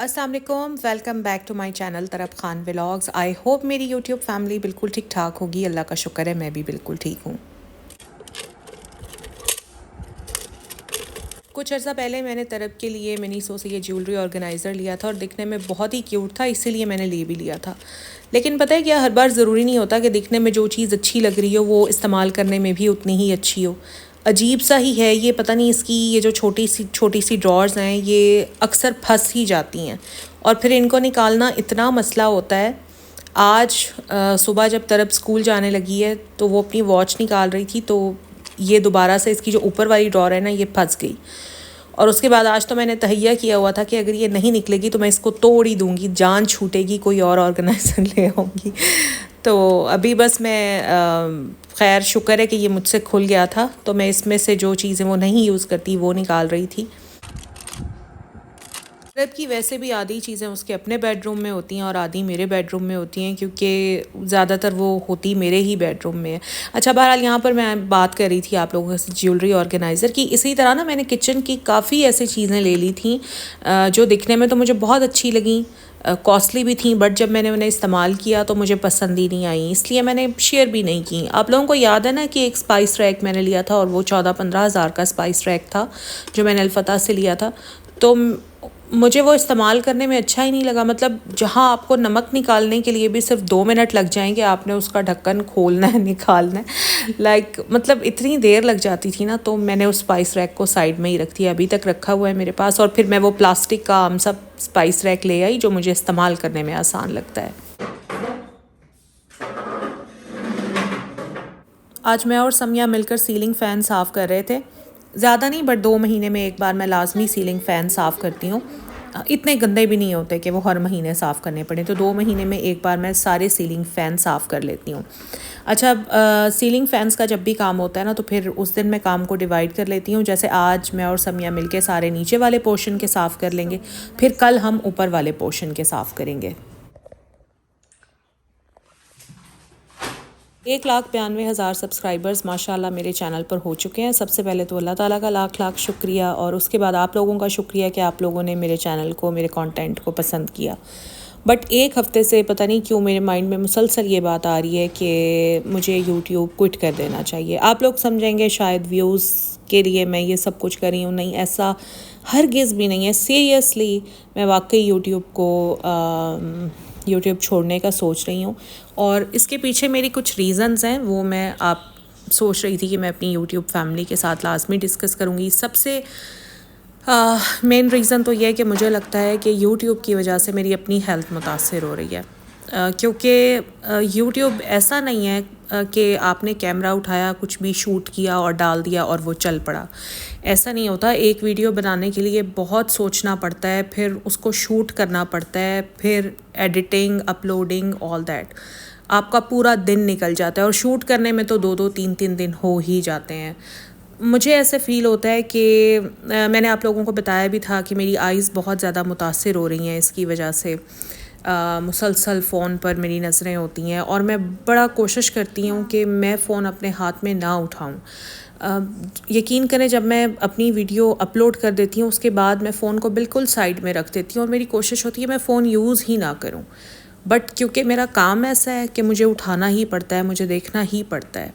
अस्सलाम वालेकुम, welcome back to my channel Taraf Khan vlogs. I hope मेरी यूट्यूब फैमिली बिल्कुल ठीक ठाक होगी। अल्लाह का शुक्र है, मैं भी बिल्कुल ठीक हूँ। कुछ अर्सा पहले मैंने तरफ के लिए मिनीसो से ये ज्वेलरी ऑर्गेनाइज़र लिया था और दिखने में बहुत ही क्यूट था, इसीलिए मैंने ले भी लिया था। लेकिन पता है क्या, हर बार ज़रूरी नहीं होता कि दिखने में जो चीज़ अच्छी लग रही हो वो इस्तेमाल करने में भी उतनी ही अच्छी हो। अजीब सा ही है ये, पता नहीं इसकी ये जो छोटी सी ड्रॉर्स हैं ये अक्सर फंस ही जाती हैं और फिर इनको निकालना इतना मसला होता है। आज सुबह जब तरफ स्कूल जाने लगी है तो वो अपनी वॉच निकाल रही थी, तो ये दोबारा से इसकी जो ऊपर वाली ड्रॉर है ना ये फंस गई। और उसके बाद आज तो मैंने तहैया किया हुआ था कि अगर ये नहीं निकलेगी तो मैं इसको तोड़ ही दूँगी, जान छूटेगी, कोई और ऑर्गेनाइज़र ले आऊँगी। तो अभी बस मैं खैर शुक्र है कि ये मुझसे खुल गया था, तो मैं इसमें से जो चीज़ें वो नहीं यूज़ करती वो निकाल रही थी। रब की वैसे भी आधी चीज़ें उसके अपने बेडरूम में होती हैं और आधी मेरे बेडरूम में होती हैं, क्योंकि ज़्यादातर वो होती मेरे ही बेडरूम में है। अच्छा, बहरहाल यहाँ पर मैं बात कर रही थी आप लोगों से ज्वेलरी ऑर्गेनाइज़र की। इसी तरह ना मैंने किचन की काफ़ी ऐसी चीज़ें ले ली थी जो दिखने में तो मुझे बहुत अच्छी लगी, कॉस्टली भी थी, बट जब मैंने उन्हें इस्तेमाल किया तो मुझे पसंद ही नहीं आई, इसलिए मैंने शेयर भी नहीं की। आप लोगों को याद है ना कि एक स्पाइस रैक मैंने लिया था और वो 14-15 हज़ार का स्पाइस रैक था जो मैंने अल्फता से लिया था। तो मुझे वो इस्तेमाल करने में अच्छा ही नहीं लगा। मतलब जहाँ आपको नमक निकालने के लिए भी सिर्फ 2 मिनट लग जाएंगे, आपने उसका ढक्कन खोलना है, निकालना है, मतलब इतनी देर लग जाती थी ना। तो मैंने उस स्पाइस रैक को साइड में ही रख दिया, अभी तक रखा हुआ है मेरे पास। और फिर मैं वो प्लास्टिक का हम सब स्पाइस रैक ले आई जो मुझे इस्तेमाल करने में आसान लगता है। आज मैं और समिया मिलकर सीलिंग फ़ैन साफ़ कर रहे थे। ज़्यादा नहीं, बट 2 महीने में एक बार मैं लाजमी सीलिंग फ़ैन साफ़ करती हूँ। इतने गंदे भी नहीं होते कि वो हर महीने साफ़ करने पड़े, तो 2 महीने में एक बार मैं सारे सीलिंग फ़ैन साफ़ कर लेती हूँ। अच्छा, सीलिंग फ़ैन्स का जब भी काम होता है ना तो फिर उस दिन मैं काम को डिवाइड कर लेती हूँ। जैसे आज मैं और समिया मिलके सारे नीचे वाले पोर्शन के साफ़ कर लेंगे, फिर कल हम ऊपर वाले पोर्शन के साफ़ करेंगे। 1,92,000 सब्सक्राइबर्स माशाल्लाह मेरे चैनल पर हो चुके हैं। सबसे पहले तो अल्लाह ताला का लाख लाख शुक्रिया, और उसके बाद आप लोगों का शुक्रिया कि आप लोगों ने मेरे चैनल को, मेरे कंटेंट को पसंद किया। बट एक हफ़्ते से पता नहीं क्यों मेरे माइंड में मुसलसल ये बात आ रही है कि मुझे यूट्यूब क्विट कर देना चाहिए। आप लोग समझेंगे शायद व्यूज़ के लिए मैं ये सब कुछ कर रही हूँ, नहीं, ऐसा हरगिज़ भी नहीं है। सीरियसली मैं वाकई यूट्यूब छोड़ने का सोच रही हूँ, और इसके पीछे मेरी कुछ रीज़न्स हैं, वो मैं आप सोच रही थी कि मैं अपनी यूट्यूब फैमिली के साथ लाजमी डिस्कस करूँगी। सबसे मेन रीज़न तो ये है कि मुझे लगता है कि यूट्यूब की वजह से मेरी अपनी हेल्थ मुतासर हो रही है। क्योंकि यूट्यूब ऐसा नहीं है कि आपने कैमरा उठाया, कुछ भी शूट किया और डाल दिया और वो चल पड़ा। ऐसा नहीं होता। एक वीडियो बनाने के लिए बहुत सोचना पड़ता है, फिर उसको शूट करना पड़ता है, फिर एडिटिंग, अपलोडिंग, ऑल दैट। आपका पूरा दिन निकल जाता है और शूट करने में तो 2-2 3-3 दिन हो ही जाते हैं। मुझे ऐसे फ़ील होता है कि मैंने आप लोगों को बताया भी था कि मेरी आइज़ बहुत ज़्यादा मुतासिर हो रही हैं इसकी वजह से। मुसलसल फ़ोन पर मेरी नज़रें होती हैं और मैं बड़ा कोशिश करती हूँ कि मैं फ़ोन अपने हाथ में ना उठाऊँ। यकीन करें, जब मैं अपनी वीडियो अपलोड कर देती हूँ उसके बाद मैं फ़ोन को बिल्कुल साइड में रख देती हूँ और मेरी कोशिश होती है मैं फ़ोन यूज़ ही ना करूँ। बट क्योंकि मेरा काम ऐसा है कि मुझे उठाना ही पड़ता है, मुझे देखना ही पड़ता है,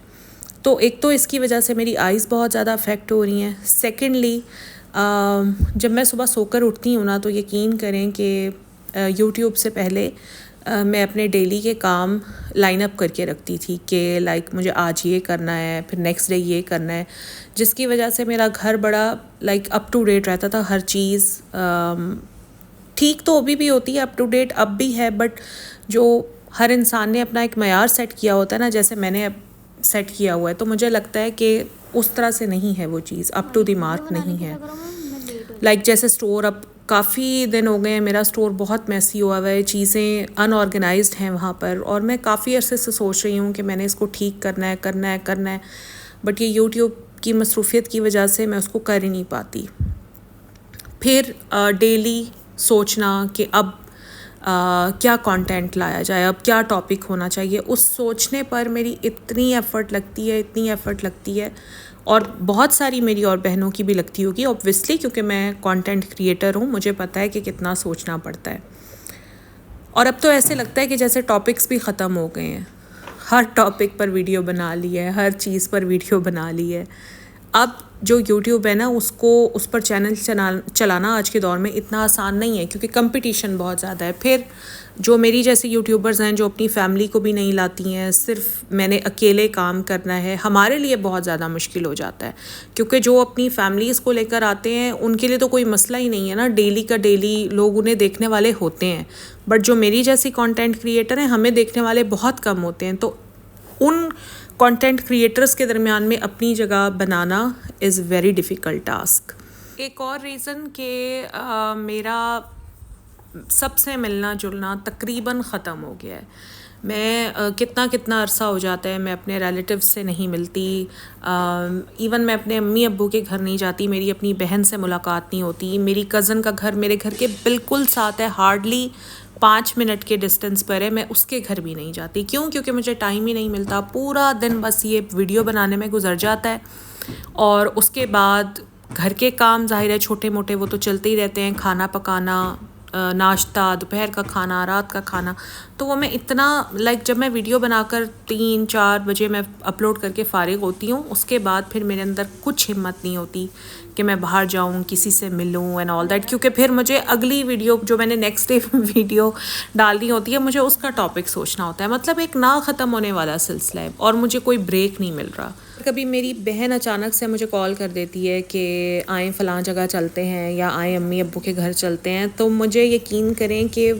तो एक तो इसकी वजह से मेरी आइज़ बहुत ज़्यादा अफेक्ट हो रही हैं। सेकेंडली जब मैं सुबह सोकर उठती हूँ ना तो यकीन करें कि यूट्यूब से पहले मैं अपने डेली के काम लाइन अप करके रखती थी कि मुझे आज ये करना है, फिर नेक्स्ट डे ये करना है, जिसकी वजह से मेरा घर बड़ा अप टू डेट रहता था। हर चीज़ ठीक तो अभी भी होती है, अप टू डेट अब भी है, बट जो हर इंसान ने अपना एक मयार सेट किया होता है ना, जैसे मैंने सेट किया हुआ है, तो मुझे लगता है कि उस तरह से नहीं है वो चीज़, अप टू द मार्क नहीं है। जैसे स्टोर, अब काफ़ी दिन हो गए हैं मेरा स्टोर बहुत मैसी हुआ हुआ है, चीज़ें अनऑर्गेनाइज्ड हैं वहाँ पर, और मैं काफ़ी अरसे से सोच रही हूँ कि मैंने इसको ठीक करना है, बट ये यूट्यूब की मसरूफियत की वजह से मैं उसको कर ही नहीं पाती। फिर डेली सोचना कि अब क्या कंटेंट लाया जाए, अब क्या टॉपिक होना चाहिए, उस सोचने पर मेरी इतनी एफ़र्ट लगती है और बहुत सारी मेरी और बहनों की भी लगती होगी ऑब्वियसली, क्योंकि मैं कंटेंट क्रिएटर हूँ, मुझे पता है कि कितना सोचना पड़ता है। और अब तो ऐसे लगता है कि जैसे टॉपिक्स भी ख़त्म हो गए हैं, हर टॉपिक पर वीडियो बना ली है, हर चीज़ पर वीडियो बना ली है। अब जो यूट्यूब है ना, उसको उस पर चैनल चलाना आज के दौर में इतना आसान नहीं है, क्योंकि कंपटीशन बहुत ज़्यादा है। फिर जो मेरी जैसी यूट्यूबर्स हैं जो अपनी फैमिली को भी नहीं लाती हैं, सिर्फ मैंने अकेले काम करना है, हमारे लिए बहुत ज़्यादा मुश्किल हो जाता है। क्योंकि जो अपनी फैमिलीज़ को लेकर आते हैं उनके लिए तो कोई मसला ही नहीं है ना, डेली का डेली लोग उन्हें देखने वाले होते हैं। बट जो मेरी जैसी कंटेंट क्रिएटर हैं, हमें देखने वाले बहुत कम होते हैं। तो उन कंटेंट क्रिएटर्स के दरमियान में अपनी जगह बनाना इज़ वेरी डिफ़िकल्ट टास्क। एक और रीज़न कि मेरा सबसे मिलना जुलना तकरीबन ख़त्म हो गया है। मैं कितना अरसा हो जाता है मैं अपने रिलेटिव्स से नहीं मिलती। इवन मैं अपने अम्मी अब्बू के घर नहीं जाती, मेरी अपनी बहन से मुलाकात नहीं होती। मेरी कज़न का घर मेरे घर के बिल्कुल साथ है, हार्डली 5 मिनट के डिस्टेंस पर है, मैं उसके घर भी नहीं जाती। क्यों? क्योंकि मुझे टाइम ही नहीं मिलता। पूरा दिन बस ये वीडियो बनाने में गुजर जाता है, और उसके बाद घर के काम ज़ाहिर है छोटे मोटे वो तो चलते ही रहते हैं, खाना पकाना, नाश्ता, दोपहर का खाना, रात का खाना। तो वो मैं इतना जब मैं वीडियो बनाकर 3-4 बजे मैं अपलोड करके फ़ारिग होती हूँ, उसके बाद फिर मेरे अंदर कुछ हिम्मत नहीं होती कि मैं बाहर जाऊँ, किसी से मिलूँ एंड ऑल दैट। क्योंकि फिर मुझे अगली वीडियो जो मैंने नेक्स्ट डे वीडियो डालनी होती है, मुझे उसका टॉपिक सोचना होता है। मतलब एक ना ख़त्म होने वाला सिलसिला है, और मुझे कोई ब्रेक नहीं मिल रहा। कभी मेरी बहन अचानक से मुझे कॉल कर देती है कि आएँ फ़लाँ जगह चलते हैं, या आएँ अम्मी अब्बू के घर चलते हैं, तो मुझे यकीन करें कि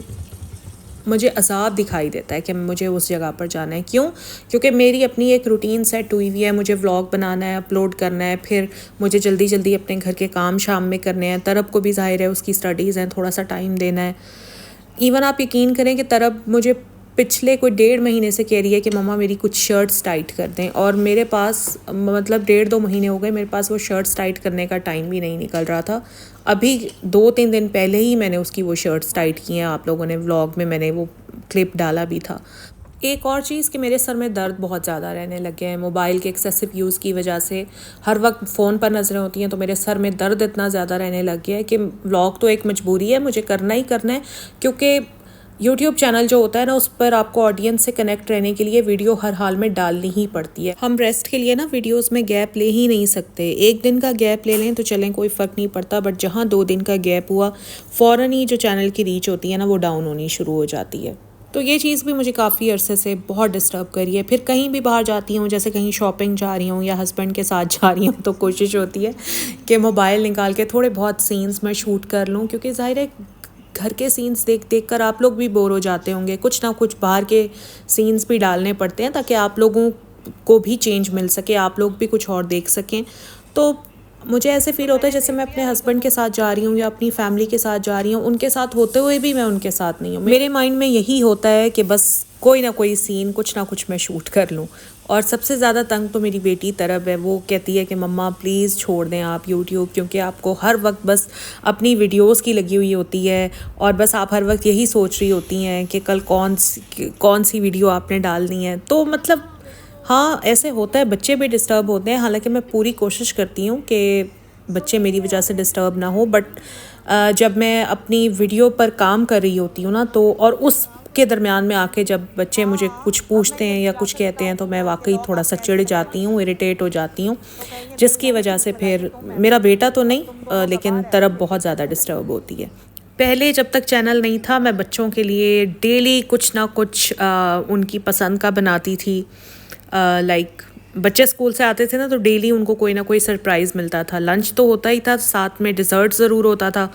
मुझे अज़ाब दिखाई देता है कि मुझे उस जगह पर जाना है। क्यों? क्योंकि मेरी अपनी एक रूटीन सेट हुई हुई है। मुझे व्लॉग बनाना है, अपलोड करना है, फिर मुझे जल्दी जल्दी अपने घर के काम शाम में करने हैं। तरब को भी ज़ाहिर है उसकी स्टडीज़ हैं, थोड़ा सा टाइम देना है। इवन आप यकीन करें कि तरब मुझे पिछले कोई 1.5 महीने से कह रही है कि मम्मा मेरी कुछ शर्ट्स टाइट कर दें, और मेरे पास मतलब 1.5-2 महीने हो गए मेरे पास वो शर्ट्स टाइट करने का टाइम भी नहीं निकल रहा था। अभी 2-3 दिन पहले ही मैंने उसकी वो शर्ट्स टाइट की हैं। आप लोगों ने व्लॉग में मैंने वो क्लिप डाला भी था। एक और चीज़ कि मेरे सर में दर्द बहुत ज़्यादा रहने लगे हैं मोबाइल के एक्सेसिव यूज़ की वजह से। हर वक्त फ़ोन पर नज़रें होती हैं, तो मेरे सर में दर्द इतना ज़्यादा रहने लग गया है कि व्लॉग तो एक मजबूरी है, मुझे करना ही करना है। क्योंकि यूट्यूब चैनल जो होता है ना, उस पर आपको ऑडियंस से कनेक्ट रहने के लिए वीडियो हर हाल में डालनी ही पड़ती है। हम रेस्ट के लिए ना वीडियोस में गैप ले ही नहीं सकते। 1 दिन का गैप ले लें तो चलें, कोई फ़र्क नहीं पड़ता, बट जहाँ 2 दिन का गैप हुआ, फ़ौरन ही जो चैनल की रीच होती है ना, वो डाउन होनी शुरू हो जाती है। तो ये चीज़ भी मुझे काफ़ी अरसे से बहुत डिस्टर्ब करी है। फिर कहीं भी बाहर जाती हूँ, जैसे कहीं शॉपिंग जा रही हूँ या हस्बैंड के साथ जा रही हूँ, तो कोशिश होती है कि मोबाइल निकाल के थोड़े बहुत सीन्स मैं शूट कर लूँ। क्योंकि ज़ाहिर है घर के सीन्स देख कर आप लोग भी बोर हो जाते होंगे, कुछ ना कुछ बाहर के सीन्स भी डालने पड़ते हैं ताकि आप लोगों को भी चेंज मिल सके, आप लोग भी कुछ और देख सकें। तो मुझे ऐसे फील होता है जैसे मैं अपने हस्बैंड के साथ जा रही हूँ या अपनी फैमिली के साथ जा रही हूँ, उनके साथ होते हुए भी मैं उनके साथ नहीं हूँ। मेरे माइंड में यही होता है कि बस कोई ना कोई सीन, कुछ ना कुछ मैं शूट कर लूँ। और सबसे ज़्यादा तंग तो मेरी बेटी तरब है। वो कहती है कि मम्मा प्लीज़ छोड़ दें आप यूट्यूब, क्योंकि आपको हर वक्त बस अपनी वीडियोस की लगी हुई होती है, और बस आप हर वक्त यही सोच रही होती हैं कि कल कौन सी वीडियो आपने डालनी है। तो मतलब हाँ, ऐसे होता है, बच्चे भी डिस्टर्ब होते हैं। हालांकि मैं पूरी कोशिश करती हूँ कि बच्चे मेरी वजह से डिस्टर्ब ना हो, बट जब मैं अपनी वीडियो पर काम कर रही होती हूँ ना, तो और उसके दरमियान में आके जब बच्चे मुझे कुछ पूछते हैं या कुछ कहते हैं, तो मैं वाकई थोड़ा सा चिढ़ जाती हूँ, इरिटेट हो जाती हूँ, जिसकी वजह से फिर मेरा बेटा तो नहीं लेकिन तरब बहुत ज़्यादा डिस्टर्ब होती है। पहले जब तक चैनल नहीं था, मैं बच्चों के लिए डेली कुछ ना कुछ उनकी पसंद का बनाती थी। बच्चे स्कूल से आते थे ना, तो डेली उनको कोई ना कोई सरप्राइज़ मिलता था। लंच तो होता ही था, साथ में डिज़र्ट ज़रूर होता था।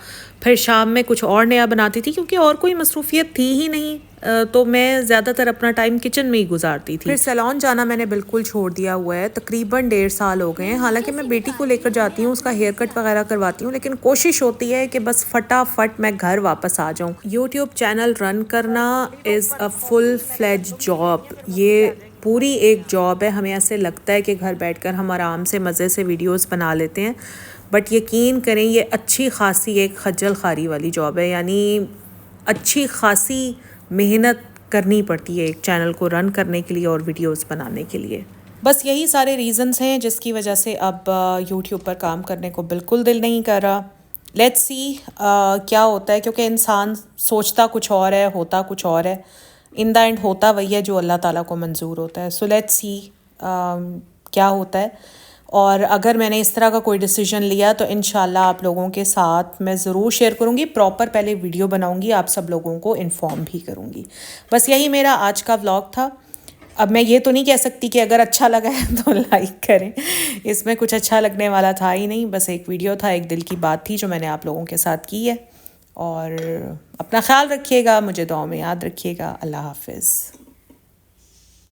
फिर शाम में कुछ और नया बनाती थी, क्योंकि और कोई मसरूफियत थी ही नहीं। तो मैं ज़्यादातर अपना टाइम किचन में ही गुजारती थी। फिर सैलून जाना मैंने बिल्कुल छोड़ दिया हुआ है, तकरीबन 1.5 साल हो गए हैं। हालांकि मैं बेटी को लेकर जाती हूँ, उसका हेयर कट वगैरह करवाती हूँ, लेकिन कोशिश होती है कि बस फटाफट मैं घर वापस आ जाऊँ। यूट्यूब चैनल रन करना is a full fledge job. ये पूरी एक जॉब है। हमें ऐसे लगता है कि घर बैठकर हम आराम से मज़े से वीडियोस बना लेते हैं, बट यकीन करें ये अच्छी खासी एक खज्जल खारी वाली जॉब है। यानी अच्छी खासी मेहनत करनी पड़ती है एक चैनल को रन करने के लिए और वीडियोस बनाने के लिए। बस यही सारे रीज़न्स हैं जिसकी वजह से अब यूट्यूब पर काम करने को बिल्कुल दिल नहीं कर रहा। लेट्स सी क्या होता है, क्योंकि इंसान सोचता कुछ और है, होता कुछ और है। इन द एंड होता वही है जो अल्लाह ताला को मंजूर होता है। सो लेट्स सी क्या होता है। और अगर मैंने इस तरह का कोई डिसीजन लिया तो इंशाल्लाह आप लोगों के साथ मैं ज़रूर शेयर करूँगी, प्रॉपर पहले वीडियो बनाऊँगी, आप सब लोगों को इन्फॉर्म भी करूँगी। बस यही मेरा आज का व्लॉग था। अब मैं ये तो नहीं कह सकती कि अगर अच्छा लगा है तो लाइक करें, इसमें कुछ अच्छा लगने वाला था ही नहीं, बस एक वीडियो था, एक दिल की बात थी जो मैंने आप लोगों के साथ की है। और अपना ख्याल रखिएगा, मुझे दुआ में याद रखिएगा। अल्लाह हाफिज़।